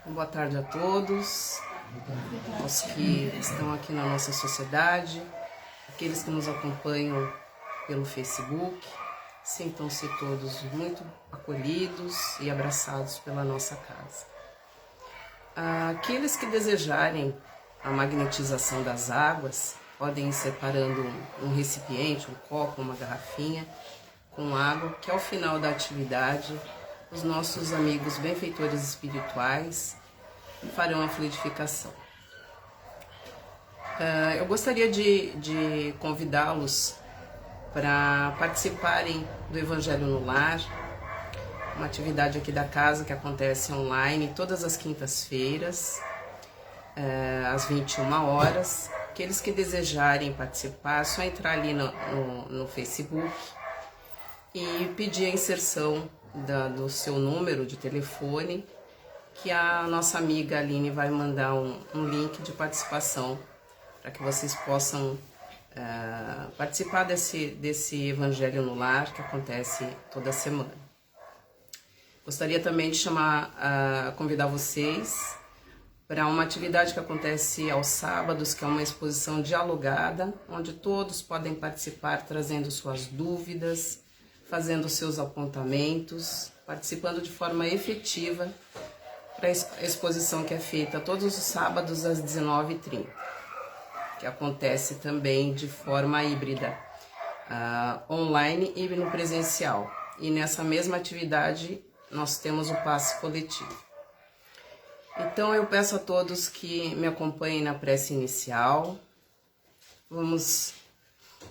Boa tarde a todos, aos que estão aqui na nossa sociedade, aqueles que nos acompanham pelo Facebook. Sintam-se todos muito acolhidos e abraçados pela nossa casa. Aqueles que desejarem a magnetização das águas podem ir separando um recipiente, um copo, uma garrafinha com água, que ao final da atividade os nossos amigos benfeitores espirituais farão a fluidificação. Eu gostaria de convidá-los para participarem do Evangelho no Lar, uma atividade aqui da casa que acontece online todas as quintas-feiras, às 21 horas. Aqueles que desejarem participar, é só entrar ali no Facebook e pedir a inserção do seu número de telefone, que a nossa amiga Aline vai mandar um link de participação para que vocês possam participar desse Evangelho no Lar que acontece toda semana. Gostaria também de convidar vocês para uma atividade que acontece aos sábados, que é uma exposição dialogada, onde todos podem participar trazendo suas dúvidas, fazendo seus apontamentos, participando de forma efetiva para a exposição que é feita todos os sábados às 19h30, que acontece também de forma híbrida, online e no presencial. E nessa mesma atividade nós temos o passe coletivo. Então eu peço a todos que me acompanhem na prece inicial. Vamos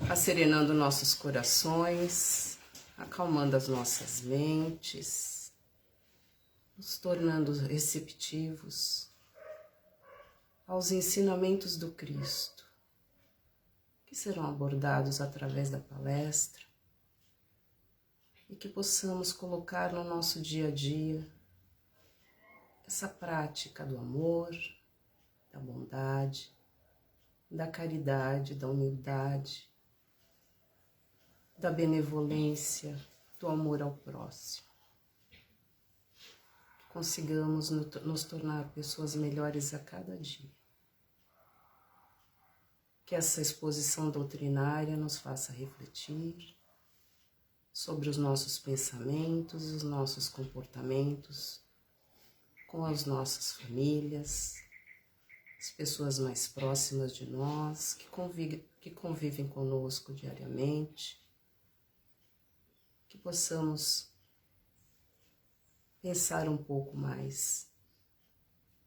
asserenando nossos corações, acalmando as nossas mentes, nos tornando receptivos aos ensinamentos do Cristo, que serão abordados através da palestra e que possamos colocar no nosso dia a dia essa prática do amor, da bondade, da caridade, da humildade, da benevolência, do amor ao próximo. Que consigamos nos tornar pessoas melhores a cada dia. Que essa exposição doutrinária nos faça refletir sobre os nossos pensamentos e os nossos comportamentos com as nossas famílias, as pessoas mais próximas de nós, que convivem conosco diariamente, que possamos pensar um pouco mais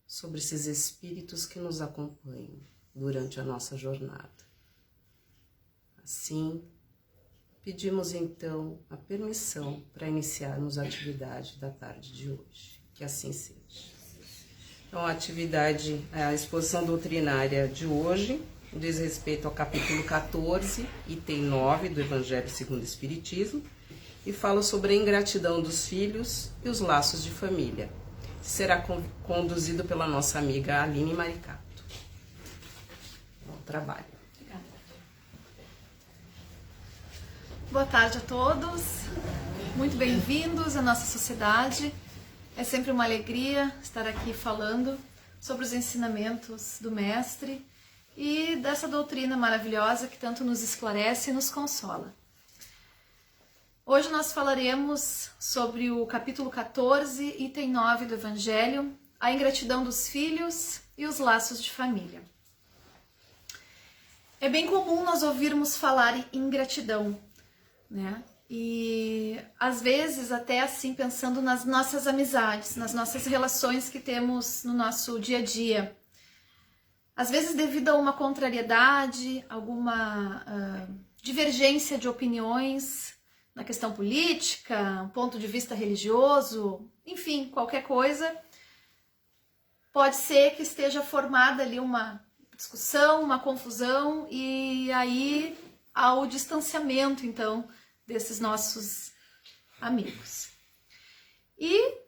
sobre esses espíritos que nos acompanham durante a nossa jornada. Assim, pedimos então a permissão para iniciarmos a atividade da tarde de hoje. Que assim seja. Então, a exposição doutrinária de hoje diz respeito ao capítulo 14, item 9 do Evangelho segundo o Espiritismo, e fala sobre a ingratidão dos filhos e os laços de família. Será conduzido pela nossa amiga Aline Maricato. Bom trabalho. Obrigada. Boa tarde a todos, muito bem-vindos à nossa sociedade. É sempre uma alegria estar aqui falando sobre os ensinamentos do Mestre e dessa doutrina maravilhosa que tanto nos esclarece e nos consola. Hoje nós falaremos sobre o capítulo 14, item 9 do Evangelho, a ingratidão dos filhos e os laços de família. É bem comum nós ouvirmos falar em ingratidão, né? E às vezes até assim pensando nas nossas amizades, nas nossas relações que temos no nosso dia a dia. Às vezes devido a uma contrariedade, alguma divergência de opiniões na questão política, um ponto de vista religioso, enfim, qualquer coisa, pode ser que esteja formada ali uma discussão, uma confusão e aí há o distanciamento então desses nossos amigos. E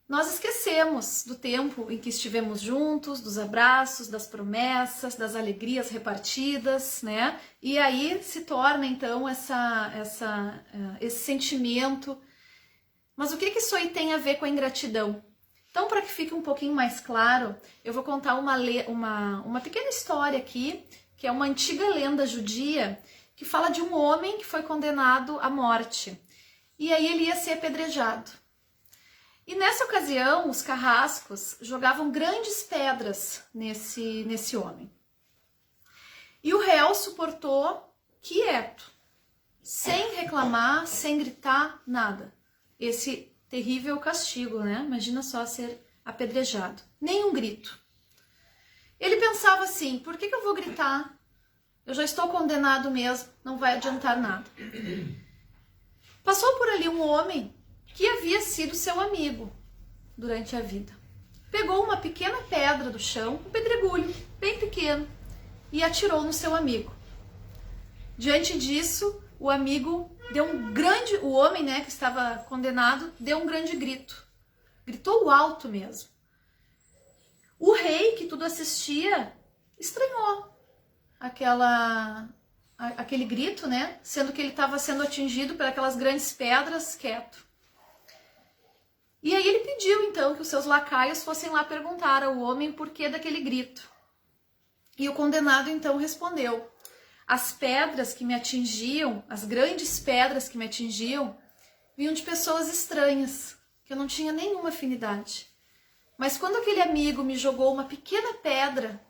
nós esquecemos do tempo em que estivemos juntos, dos abraços, das promessas, das alegrias repartidas, né? E aí se torna então esse sentimento. Mas o que isso aí tem a ver com a ingratidão? Então, para que fique um pouquinho mais claro, eu vou contar uma pequena história aqui, que é uma antiga lenda judia, que fala de um homem que foi condenado à morte. E aí ele ia ser apedrejado. E nessa ocasião, os carrascos jogavam grandes pedras nesse homem. E o réu suportou quieto, sem reclamar, sem gritar, nada. Esse terrível castigo, né? Imagina só ser apedrejado. Nem um grito. Ele pensava assim, por que eu vou gritar? Eu já estou condenado mesmo, não vai adiantar nada. Passou por ali um homem que havia sido seu amigo durante a vida. Pegou uma pequena pedra do chão, um pedregulho bem pequeno, e atirou no seu amigo. Diante disso, o amigo deu o homem, né, que estava condenado, deu um grande grito. Gritou alto mesmo. O rei, que tudo assistia, estranhou aquele grito, né, sendo que ele estava sendo atingido por aquelas grandes pedras, quieto. E aí ele pediu, então, que os seus lacaios fossem lá perguntar ao homem por que daquele grito. E o condenado, então, respondeu: as pedras que me atingiam, as grandes pedras que me atingiam, vinham de pessoas estranhas, que eu não tinha nenhuma afinidade. Mas quando aquele amigo me jogou uma pequena pedra,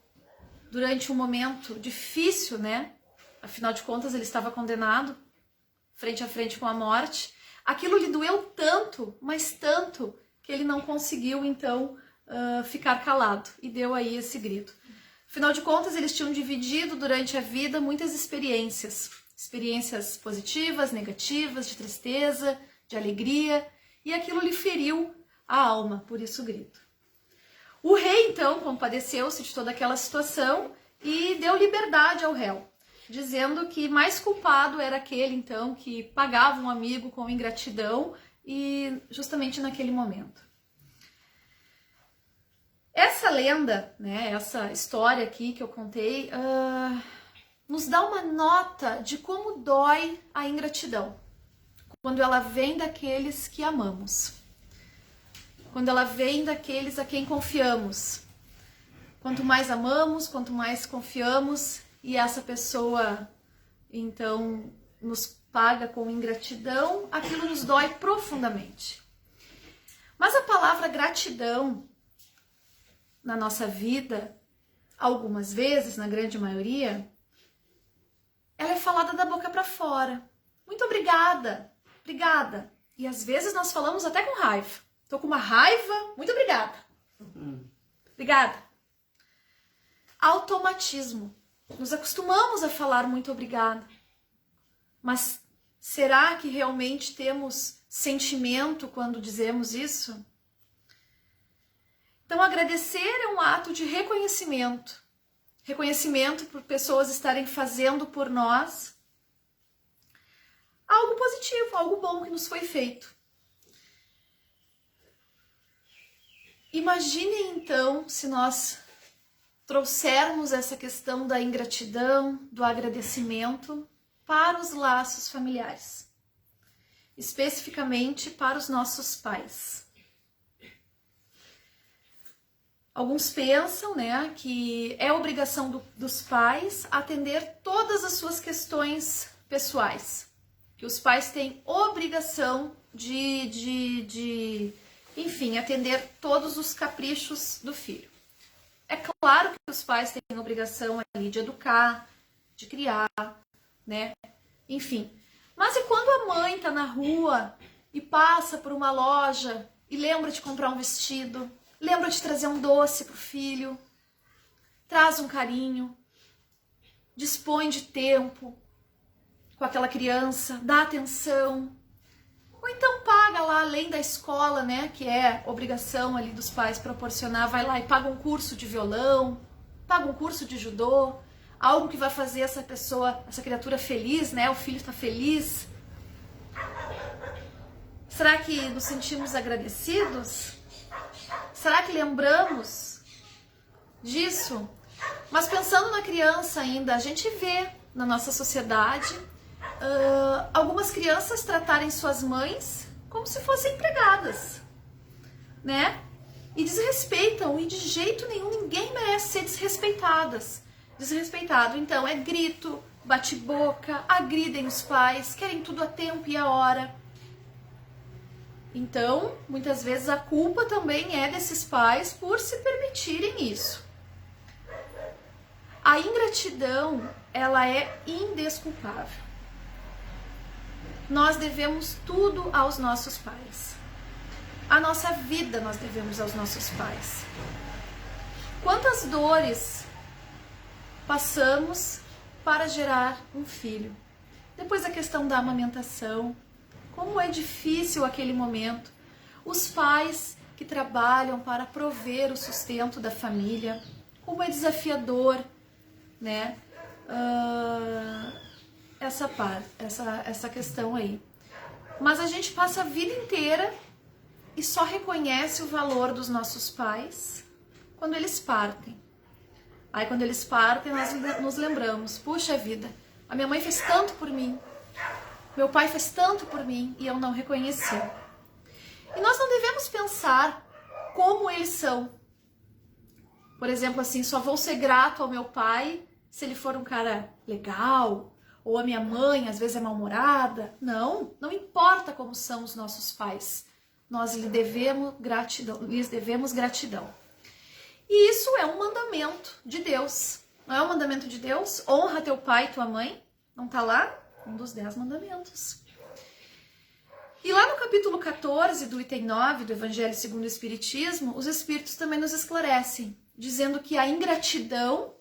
durante um momento difícil, né? Afinal de contas, ele estava condenado, frente a frente com a morte. Aquilo lhe doeu tanto, mas tanto, que ele não conseguiu, então, ficar calado. E deu aí esse grito. Afinal de contas, eles tinham dividido durante a vida muitas experiências. Experiências positivas, negativas, de tristeza, de alegria. E aquilo lhe feriu a alma, por isso o grito. O rei, então, compadeceu-se de toda aquela situação e deu liberdade ao réu, dizendo que mais culpado era aquele, então, que pagava um amigo com ingratidão e justamente naquele momento. Essa lenda, né, essa história aqui que eu contei, nos dá uma nota de como dói a ingratidão, quando ela vem daqueles que amamos, quando ela vem daqueles a quem confiamos. Quanto mais amamos, quanto mais confiamos, e essa pessoa, então, nos paga com ingratidão, aquilo nos dói profundamente. Mas a palavra gratidão, na nossa vida, algumas vezes, na grande maioria, ela é falada da boca para fora. Muito obrigada, obrigada. E às vezes nós falamos até com raiva. Tô com uma raiva, muito obrigada. Obrigada. Automatismo. Nos acostumamos a falar muito obrigada. Mas será que realmente temos sentimento quando dizemos isso? Então, agradecer é um ato de reconhecimento. Reconhecimento por pessoas estarem fazendo por nós algo positivo, algo bom que nos foi feito. Imagine, então, se nós trouxermos essa questão da ingratidão, do agradecimento para os laços familiares, especificamente para os nossos pais. Alguns pensam, né, que é obrigação dos pais atender todas as suas questões pessoais, que os pais têm obrigação enfim, atender todos os caprichos do filho. É claro que os pais têm a obrigação ali de educar, de criar, né? Enfim. Mas e quando a mãe tá na rua e passa por uma loja e lembra de comprar um vestido, lembra de trazer um doce pro filho, traz um carinho, dispõe de tempo com aquela criança, dá atenção, ou então paga lá, além da escola, né, que é obrigação ali dos pais proporcionar, vai lá e paga um curso de violão, paga um curso de judô, algo que vai fazer essa pessoa, essa criatura feliz, né, o filho está feliz. Será que nos sentimos agradecidos? Será que lembramos disso? Mas pensando na criança ainda, a gente vê na nossa sociedade algumas crianças tratarem suas mães como se fossem empregadas, né? e desrespeitam, e de jeito nenhum ninguém merece ser desrespeitado. Então é grito, bate-boca, agridem os pais, querem tudo a tempo e a hora. Então, muitas vezes a culpa também é desses pais por se permitirem isso. A ingratidão, ela é indesculpável. Nós devemos tudo aos nossos pais. A nossa vida nós devemos aos nossos pais. Quantas dores passamos para gerar um filho? Depois a questão da amamentação. Como é difícil aquele momento. Os pais que trabalham para prover o sustento da família. Como é desafiador, né? Essa questão aí. Mas a gente passa a vida inteira e só reconhece o valor dos nossos pais quando eles partem. Aí quando eles partem, nós nos lembramos, puxa vida, a minha mãe fez tanto por mim, meu pai fez tanto por mim e eu não reconheci. E nós não devemos pensar como eles são. Por exemplo, assim, só vou ser grato ao meu pai se ele for um cara legal, ou a minha mãe às vezes é mal-humorada. Não importa como são os nossos pais. Nós lhes devemos gratidão. E isso é um mandamento de Deus. Não é um mandamento de Deus? Honra teu pai e tua mãe. Não está lá? Um dos 10 mandamentos. E lá no capítulo 14 do item 9 do Evangelho segundo o Espiritismo, os Espíritos também nos esclarecem, dizendo que a ingratidão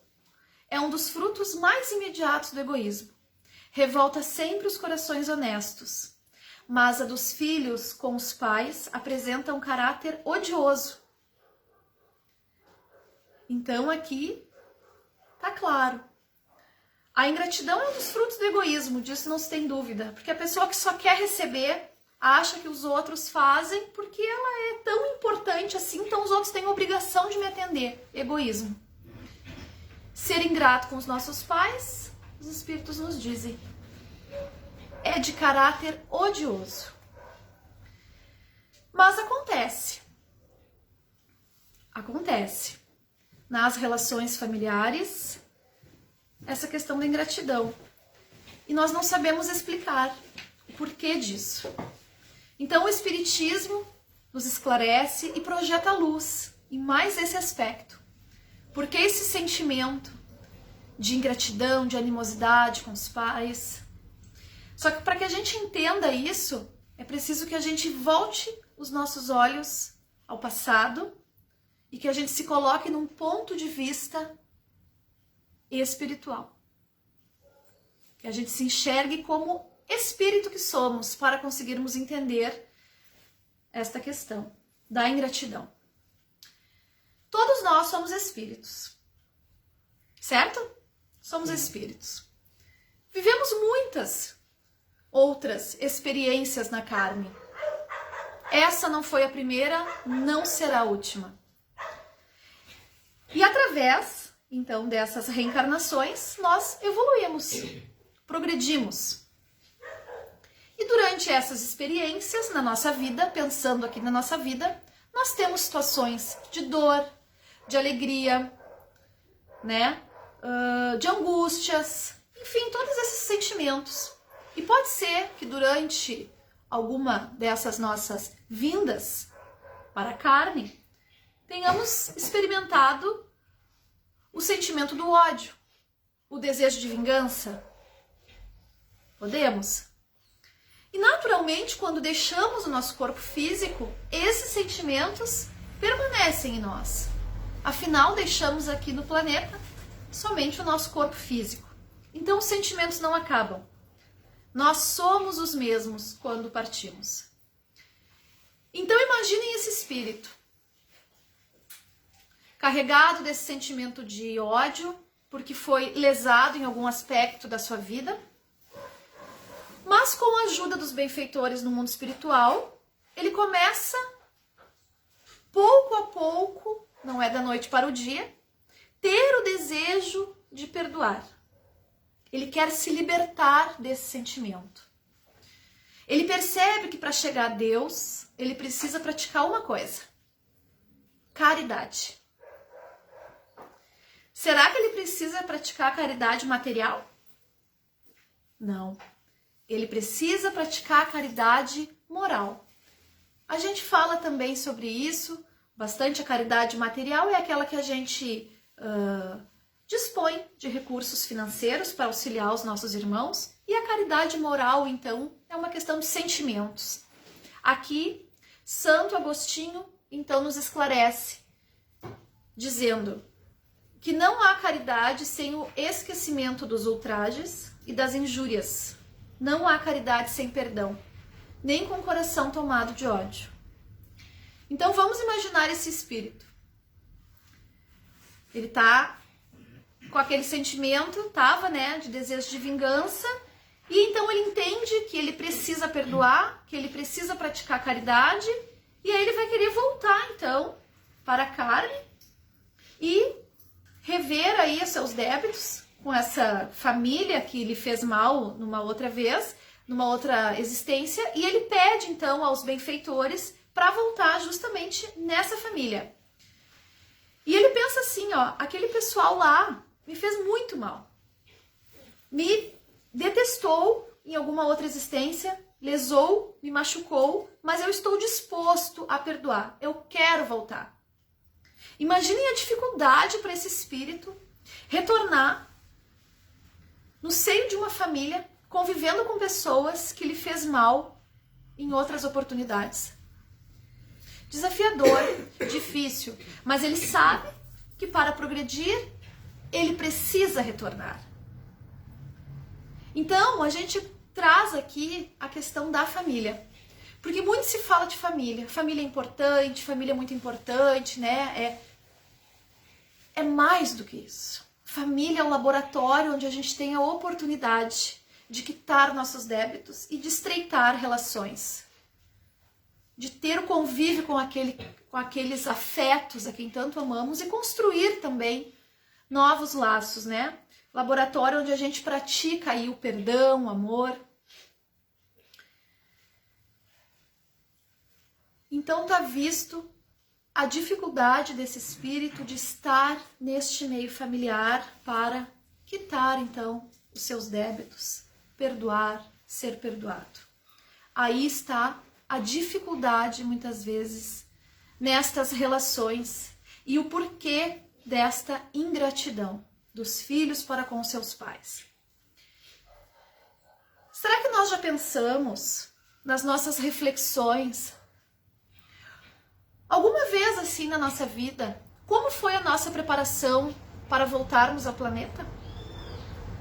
é um dos frutos mais imediatos do egoísmo. Revolta sempre os corações honestos, mas a dos filhos com os pais apresenta um caráter odioso. Então aqui tá claro. A ingratidão é um dos frutos do egoísmo, disso não se tem dúvida. Porque a pessoa que só quer receber acha que os outros fazem porque ela é tão importante assim, então os outros têm obrigação de me atender. Egoísmo. Ser ingrato com os nossos pais, os Espíritos nos dizem, é de caráter odioso. Mas acontece nas relações familiares essa questão da ingratidão. E nós não sabemos explicar o porquê disso. Então o Espiritismo nos esclarece e projeta luz em mais esse aspecto. Porque esse sentimento de ingratidão, de animosidade com os pais. Só que para que a gente entenda isso, é preciso que a gente volte os nossos olhos ao passado e que a gente se coloque num ponto de vista espiritual. Que a gente se enxergue como espírito que somos para conseguirmos entender esta questão da ingratidão. Todos nós somos espíritos, certo? Somos espíritos. Vivemos muitas outras experiências na carne. Essa não foi a primeira, não será a última. E através, então, dessas reencarnações, nós evoluímos, progredimos. E durante essas experiências na nossa vida, pensando aqui na nossa vida, nós temos situações de dor, de alegria, né? De angústias, enfim, todos esses sentimentos. E pode ser que durante alguma dessas nossas vindas para a carne, tenhamos experimentado o sentimento do ódio, o desejo de vingança. Podemos? E naturalmente, quando deixamos o nosso corpo físico, esses sentimentos permanecem em nós. Afinal, deixamos aqui no planeta somente o nosso corpo físico. Então, os sentimentos não acabam. Nós somos os mesmos quando partimos. Então, imaginem esse espírito carregado desse sentimento de ódio, porque foi lesado em algum aspecto da sua vida, mas com a ajuda dos benfeitores no mundo espiritual, ele começa, pouco a pouco, não é da noite para o dia, ter o desejo de perdoar. Ele quer se libertar desse sentimento. Ele percebe que para chegar a Deus, ele precisa praticar uma coisa: caridade. Será que ele precisa praticar caridade material? Não. Ele precisa praticar caridade moral. A gente fala também sobre isso, bastante. A caridade material é aquela que a gente dispõe de recursos financeiros para auxiliar os nossos irmãos, e a caridade moral, então, é uma questão de sentimentos. Aqui, Santo Agostinho, então, nos esclarece, dizendo que não há caridade sem o esquecimento dos ultrajes e das injúrias. Não há caridade sem perdão, nem com o coração tomado de ódio. Então, vamos imaginar esse espírito. Ele está com aquele sentimento, de desejo de vingança, e então ele entende que ele precisa perdoar, que ele precisa praticar caridade, e aí ele vai querer voltar, então, para a carne e rever aí os seus débitos com essa família que lhe fez mal numa outra vez, numa outra existência, e ele pede, então, aos benfeitores para voltar justamente nessa família. E ele pensa assim, aquele pessoal lá me fez muito mal. Me detestou em alguma outra existência, lesou, me machucou, mas eu estou disposto a perdoar. Eu quero voltar. Imaginem a dificuldade para esse espírito retornar no seio de uma família, convivendo com pessoas que lhe fez mal em outras oportunidades. Desafiador, difícil, mas ele sabe que para progredir, ele precisa retornar. Então, a gente traz aqui a questão da família. Porque muito se fala de família. Família é importante, família é muito importante, né? É mais do que isso. Família é um laboratório onde a gente tem a oportunidade de quitar nossos débitos e de estreitar relações. De ter o convívio com aqueles afetos a quem tanto amamos e construir também novos laços, né? Laboratório onde a gente pratica aí o perdão, o amor. Então tá visto a dificuldade desse espírito de estar neste meio familiar para quitar, então, os seus débitos, perdoar, ser perdoado. Aí está a dificuldade, muitas vezes, nestas relações e o porquê desta ingratidão dos filhos para com seus pais. Será que nós já pensamos nas nossas reflexões, alguma vez assim na nossa vida, como foi a nossa preparação para voltarmos ao planeta?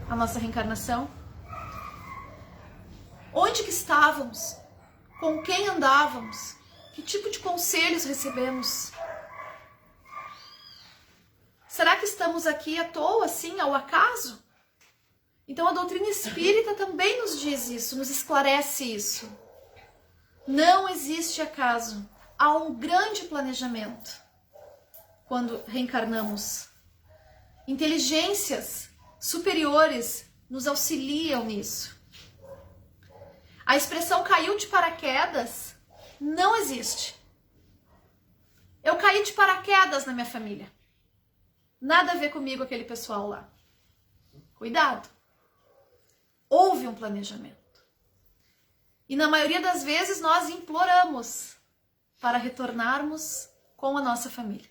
A nossa reencarnação? Onde que estávamos? Com quem andávamos? Que tipo de conselhos recebemos? Será que estamos aqui à toa, assim, ao acaso? Então a doutrina espírita também nos diz isso, nos esclarece isso. Não existe acaso. Há um grande planejamento quando reencarnamos. Inteligências superiores nos auxiliam nisso. A expressão caiu de paraquedas não existe. Eu caí de paraquedas na minha família. Nada a ver comigo aquele pessoal lá. Cuidado. Houve um planejamento. E na maioria das vezes nós imploramos para retornarmos com a nossa família.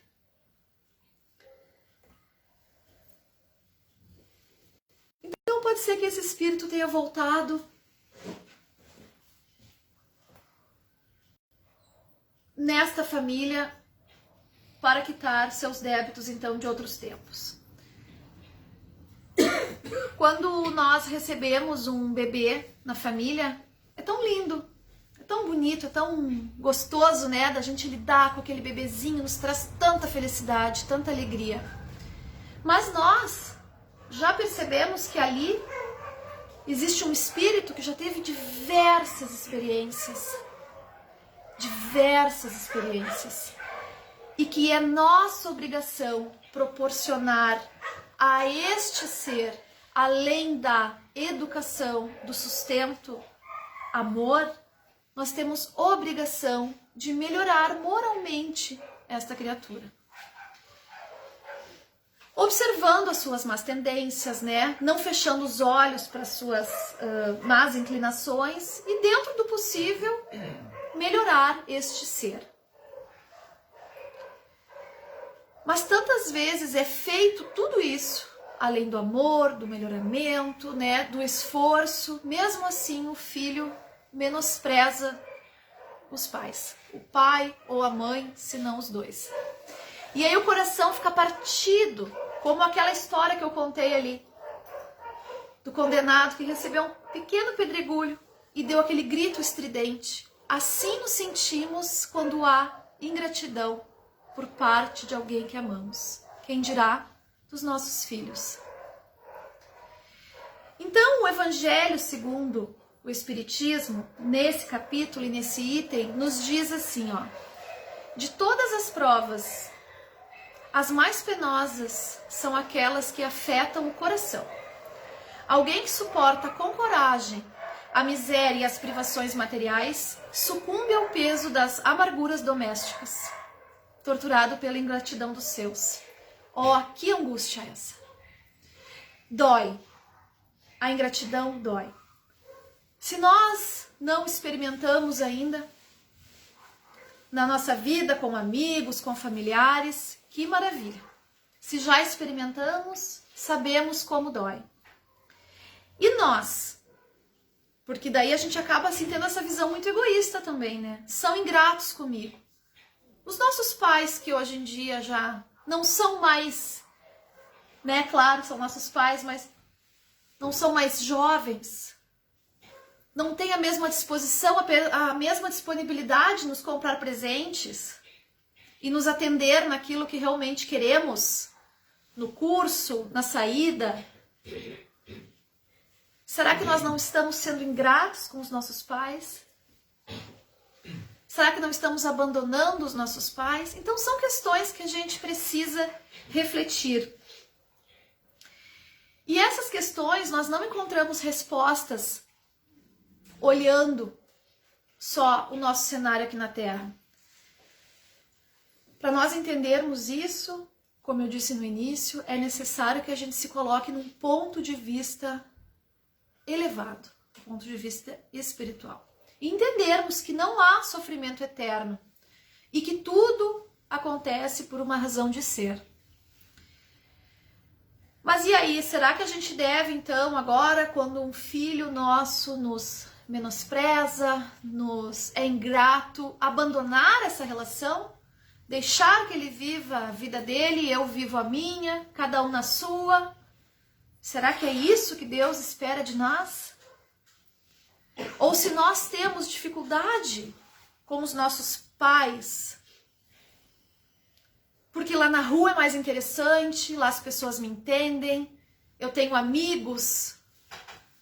Então pode ser que esse espírito tenha voltado nesta família para quitar seus débitos, então, de outros tempos. Quando nós recebemos um bebê na família, é tão lindo, é tão bonito, é tão gostoso, né, da gente lidar com aquele bebezinho, nos traz tanta felicidade, tanta alegria. Mas nós já percebemos que ali existe um espírito que já teve diversas experiências, e que é nossa obrigação proporcionar a este ser, além da educação, do sustento, amor, nós temos obrigação de melhorar moralmente esta criatura. Observando as suas más tendências, né? Não fechando os olhos para as suas más inclinações e, dentro do possível, melhorar este ser. Mas tantas vezes é feito tudo isso, além do amor, do melhoramento, né? Do esforço, mesmo assim o filho menospreza os pais, o pai ou a mãe, se não os dois. E aí o coração fica partido, como aquela história que eu contei ali, do condenado que recebeu um pequeno pedregulho e deu aquele grito estridente. Assim nos sentimos quando há ingratidão por parte de alguém que amamos. Quem dirá dos nossos filhos? Então, o Evangelho segundo o Espiritismo, nesse capítulo e nesse item, nos diz assim, ó: de todas as provas, as mais penosas são aquelas que afetam o coração. Alguém que suporta com coragem a miséria e as privações materiais sucumbe ao peso das amarguras domésticas, torturado pela ingratidão dos seus. Oh, que angústia essa! Dói. A ingratidão dói. Se nós não experimentamos ainda na nossa vida com amigos, com familiares, que maravilha. Se já experimentamos, sabemos como dói. E nós? Porque daí a gente acaba assim tendo essa visão muito egoísta também, né? São ingratos comigo. Os nossos pais, que hoje em dia já não são mais, né? Claro, são nossos pais, mas não são mais jovens. Não têm a mesma disposição, a mesma disponibilidade de nos comprar presentes e nos atender naquilo que realmente queremos, no curso, na saída. Será que nós não estamos sendo ingratos com os nossos pais? Será que não estamos abandonando os nossos pais? Então são questões que a gente precisa refletir. E essas questões nós não encontramos respostas olhando só o nosso cenário aqui na Terra. Para nós entendermos isso, como eu disse no início, é necessário que a gente se coloque num ponto de vista elevado, um ponto de vista espiritual. E entendermos que não há sofrimento eterno e que tudo acontece por uma razão de ser. Mas e aí, será que a gente deve então agora, quando um filho nosso nos menospreza, nos é ingrato, abandonar essa relação? Deixar que ele viva a vida dele e eu vivo a minha, cada um na sua? Será que é isso que Deus espera de nós? Ou se nós temos dificuldade com os nossos pais, porque lá na rua é mais interessante, lá as pessoas me entendem, eu tenho amigos,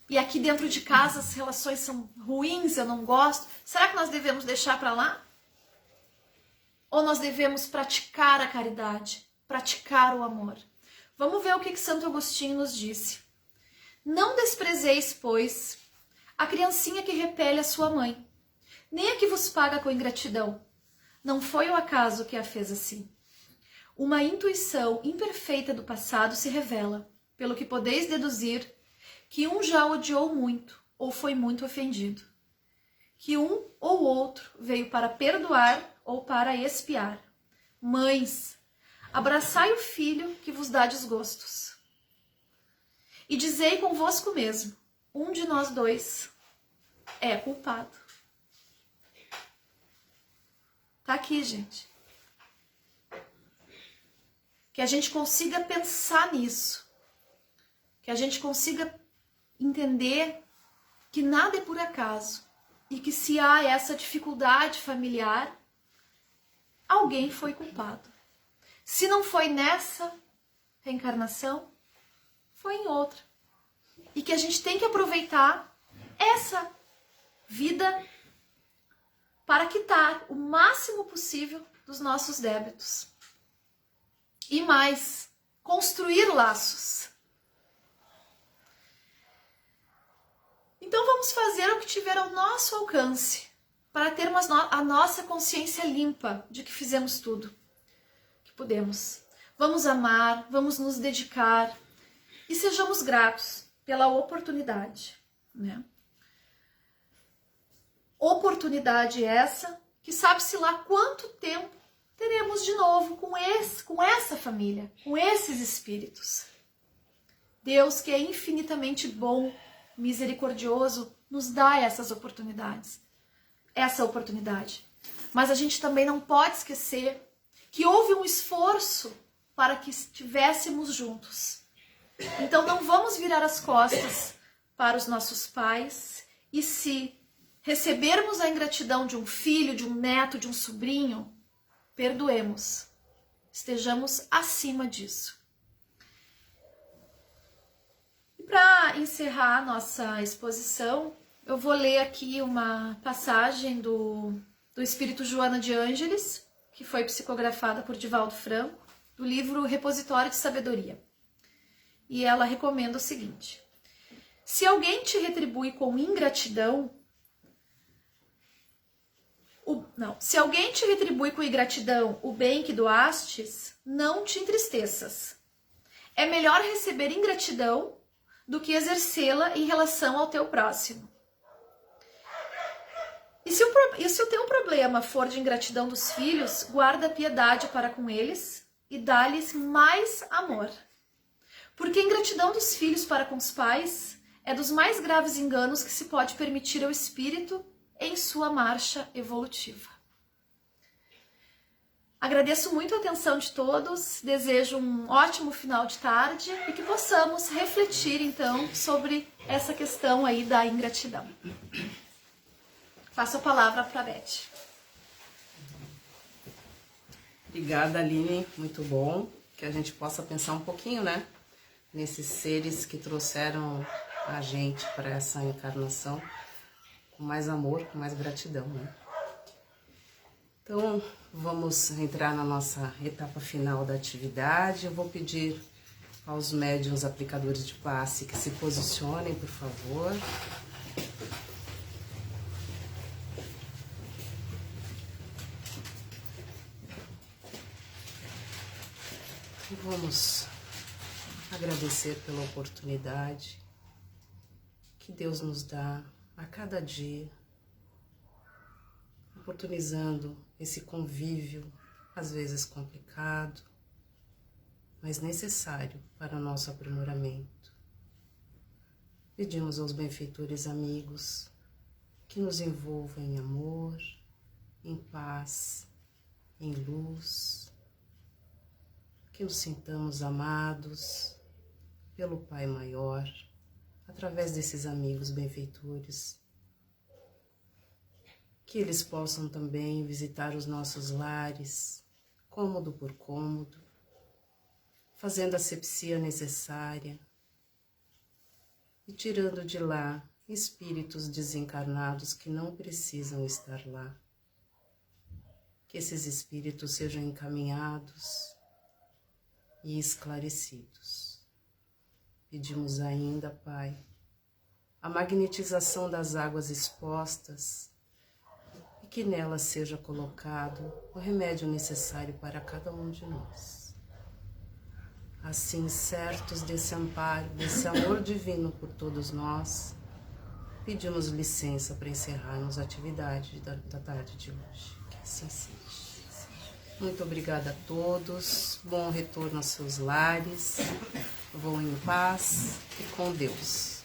e aqui dentro de casa as relações são ruins, eu não gosto. Será que nós devemos deixar para lá? Ou nós devemos praticar a caridade, praticar o amor? Vamos ver o que Santo Agostinho nos disse. Não desprezeis, pois, a criancinha que repele a sua mãe, nem a que vos paga com ingratidão. Não foi o acaso que a fez assim. Uma intuição imperfeita do passado se revela, pelo que podeis deduzir que um já odiou muito ou foi muito ofendido, que um ou outro veio para perdoar ou para expiar. Mães, abraçai o filho que vos dá desgostos. E dizei convosco mesmo, um de nós dois é culpado. Tá aqui, gente. Que a gente consiga pensar nisso. Que a gente consiga entender que nada é por acaso. E que se há essa dificuldade familiar, alguém foi culpado. Se não foi nessa reencarnação, foi em outra. E que a gente tem que aproveitar essa vida para quitar o máximo possível dos nossos débitos. E mais, construir laços. Então vamos fazer o que tiver ao nosso alcance para termos a nossa consciência limpa de que fizemos tudo. podemos. Vamos amar, vamos nos dedicar e sejamos gratos pela oportunidade, né? Oportunidade essa que sabe-se lá quanto tempo teremos de novo com essa família, com esses espíritos. Deus, que é infinitamente bom, misericordioso, nos dá essas oportunidades. Essa oportunidade. Mas a gente também não pode esquecer que houve um esforço para que estivéssemos juntos. Então não vamos virar as costas para os nossos pais e se recebermos a ingratidão de um filho, de um neto, de um sobrinho, perdoemos. Estejamos acima disso. E para encerrar a nossa exposição, eu vou ler aqui uma passagem do Espírito Joana de Ângeles, que foi psicografada por Divaldo Franco, do livro Repositório de Sabedoria. E ela recomenda o seguinte: se alguém te retribui com ingratidão, se alguém te retribui com ingratidão o bem que doastes, não te entristeças. É melhor receber ingratidão do que exercê-la em relação ao teu próximo. E se o teu problema for de ingratidão dos filhos, guarda piedade para com eles e dá-lhes mais amor. Porque a ingratidão dos filhos para com os pais é dos mais graves enganos que se pode permitir ao espírito em sua marcha evolutiva. Agradeço muito a atenção de todos, desejo um ótimo final de tarde e que possamos refletir então sobre essa questão aí da ingratidão. Passo a palavra para a Beth. Obrigada, Aline, muito bom que a gente possa pensar um pouquinho, né, nesses seres que trouxeram a gente para essa encarnação com mais amor, com mais gratidão, né? Então, vamos entrar na nossa etapa final da atividade. Eu vou pedir aos médiuns aplicadores de passe que se posicionem, por favor. E vamos agradecer pela oportunidade que Deus nos dá a cada dia, oportunizando esse convívio, às vezes complicado, mas necessário para o nosso aprimoramento. Pedimos aos benfeitores amigos que nos envolvam em amor, em paz, em luz, que nos sintamos amados pelo Pai Maior, através desses amigos benfeitores, que eles possam também visitar os nossos lares, cômodo por cômodo, fazendo a asepsia necessária e tirando de lá espíritos desencarnados que não precisam estar lá. Que esses espíritos sejam encaminhados e esclarecidos. Pedimos ainda, Pai, a magnetização das águas expostas e que nelas seja colocado o remédio necessário para cada um de nós. Assim, certos desse amparo, desse amor divino por todos nós, pedimos licença para encerrarmos a atividade da tarde de hoje. Que assim seja. Muito obrigada a todos. Bom retorno aos seus lares. Vão em paz e com Deus.